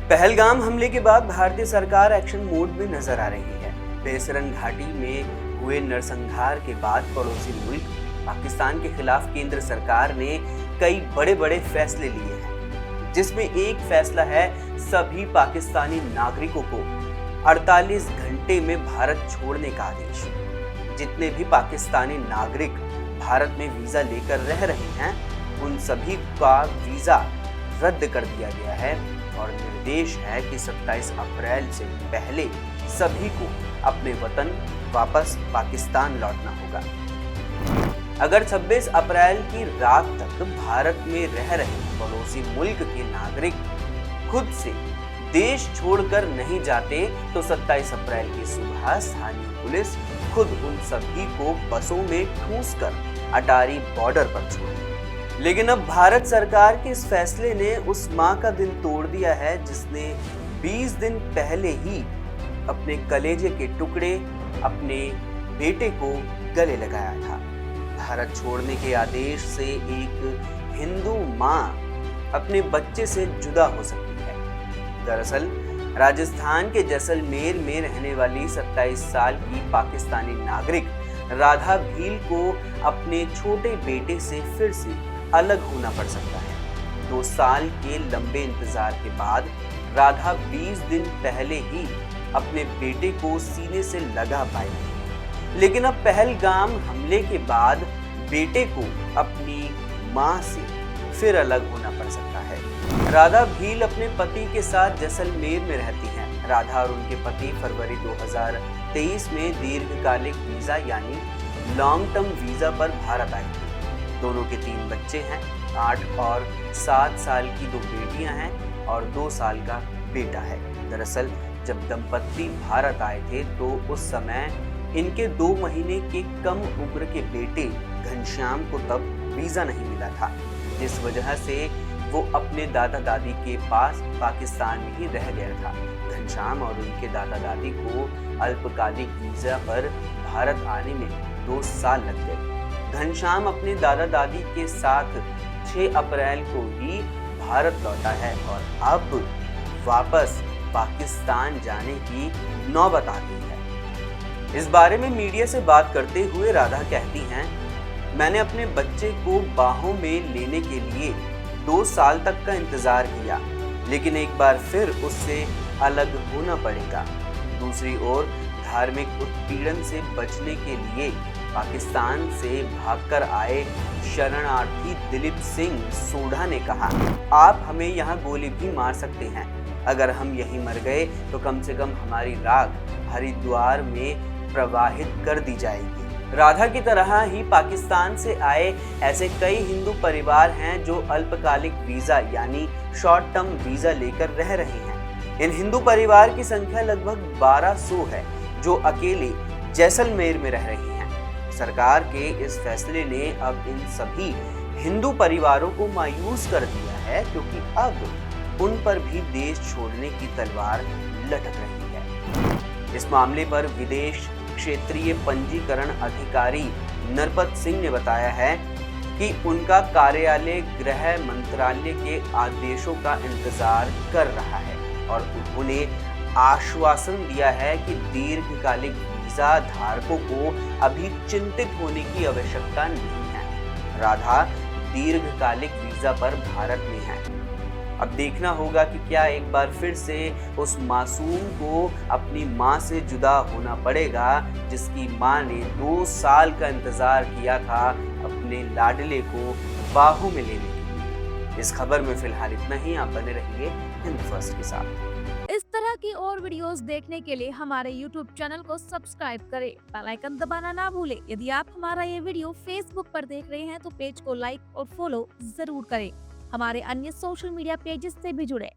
पहलगाम हमले के बाद भारतीय सरकार एक्शन मोड में नजर आ रही है। बेसरन घाटी में हुए नरसंहार के बाद पड़ोसी मुल्क पाकिस्तान के खिलाफ केंद्र सरकार ने कई बड़े फैसले लिए हैं, जिसमें एक फैसला है सभी पाकिस्तानी नागरिकों को 48 घंटे में भारत छोड़ने का आदेश। जितने भी पाकिस्तानी नागरिक भारत में वीजा लेकर रह रहे हैं, उन सभी का वीजा रद्द कर दिया गया है और निर्देश है कि 27 अप्रैल से पहले सभी को अपने वतन वापस पाकिस्तान लौटना होगा। अगर 26 अप्रैल की रात तक भारत में रह रहे पड़ोसी मुल्क के नागरिक खुद से देश छोड़कर नहीं जाते तो 27 अप्रैल की सुबह स्थानीय पुलिस खुद उन सभी को बसों में ठूंसकर अटारी बॉर्डर पर छोड़ी। लेकिन अब भारत सरकार के इस फैसले ने उस मां का दिल तोड़ दिया है जिसने 20 दिन पहले ही अपने कलेजे के टुकड़े अपने बेटे को गले लगाया था। भारत छोड़ने के आदेश से एक हिंदू मां अपने बच्चे से जुदा हो सकती है। दरअसल राजस्थान के जैसलमेर में रहने वाली 27 साल की पाकिस्तानी नागरिक राधा भील को अपने छोटे बेटे से फिर से अलग होना पड़ सकता है। 2 साल के लंबे इंतजार के बाद राधा 20 दिन पहले ही अपने बेटे को सीने से लगा पाई, लेकिन अब पहलगाम हमले के बाद बेटे को अपनी मां से फिर अलग होना पड़ सकता है। राधा भील अपने पति के साथ जैसलमेर में रहती हैं। राधा और उनके पति फरवरी 2023 में दीर्घकालिक वीजा यानी लॉन्ग टर्म वीजा पर भारत आए थे। दोनों के 3 बच्चे हैं, 8 और 7 साल की 2 बेटियां हैं और 2 साल का बेटा है। दरअसल जब दंपत्ति भारत आए थे तो उस समय इनके 2 महीने के कम उम्र के बेटे घनश्याम को तब वीजा नहीं मिला था, जिस वजह से वो अपने दादा दादी के पास पाकिस्तान में ही रह गया था। घनश्याम और उनके दादा दादी को अल्पकालिक वीजा पर भारत आने में 2 साल लग गए। घनश्याम अपने दादा दादी के साथ 6 अप्रैल को ही भारत लौटा है और अब वापस पाकिस्तान जाने की नौबत आ गई है। इस बारे में मीडिया से बात करते हुए राधा कहती हैं, मैंने अपने बच्चे को बाहों में लेने के लिए 2 साल तक का इंतजार किया, लेकिन एक बार फिर उससे अलग होना पड़ेगा। दूसरी ओर धार्मिक उत्पीड़न से बचने के लिए पाकिस्तान से भागकर आए शरणार्थी दिलीप सिंह सोढ़ा ने कहा, आप हमें यहाँ गोली भी मार सकते हैं, अगर हम यहीं मर गए तो कम से कम हमारी राख हरिद्वार में प्रवाहित कर दी जाएगी। राधा की तरह ही पाकिस्तान से आए ऐसे कई हिंदू परिवार हैं जो अल्पकालिक वीजा यानी शॉर्ट टर्म वीजा लेकर रह रहे हैं। इन हिंदू परिवार की संख्या लगभग 1200 है जो अकेले जैसलमेर में रह रही हैं। सरकार के इस फैसले ने अब इन सभी हिंदू परिवारों को मायूस कर दिया है, क्योंकि अब उन पर भी देश छोड़ने की तलवार लटक रही है। इस मामले पर विदेश क्षेत्रीय पंजीकरण अधिकारी नरपत सिंह ने बताया है कि उनका कार्यालय गृह मंत्रालय के आदेशों का इंतजार कर रहा है और उन्होंने आश्वासन दिया है कि दीर्घकालिक वीजा धारकों को अभी चिंतित होने की आवश्यकता नहीं है। राधा दीर्घकालिक वीजा पर भारत में है। अब देखना होगा कि क्या एक बार फिर से उस मासूम को अपनी मां से जुदा होना पड़ेगा, जिसकी मां ने 2 साल का इंतजार किया था अपने लाडले को बाहों में लेने के लिए। इस खबर में फिलहाल इतना ही। आप बने रहिए हिंद फर्स्ट के साथ। इस तरह की और वीडियोस देखने के लिए हमारे YouTube चैनल को सब्सक्राइब करें, बेल आइकन दबाना ना भूलें। यदि आप हमारा ये वीडियो Facebook पर देख रहे हैं तो पेज को लाइक और फॉलो जरूर करें। हमारे अन्य सोशल मीडिया पेजेस से भी जुड़े।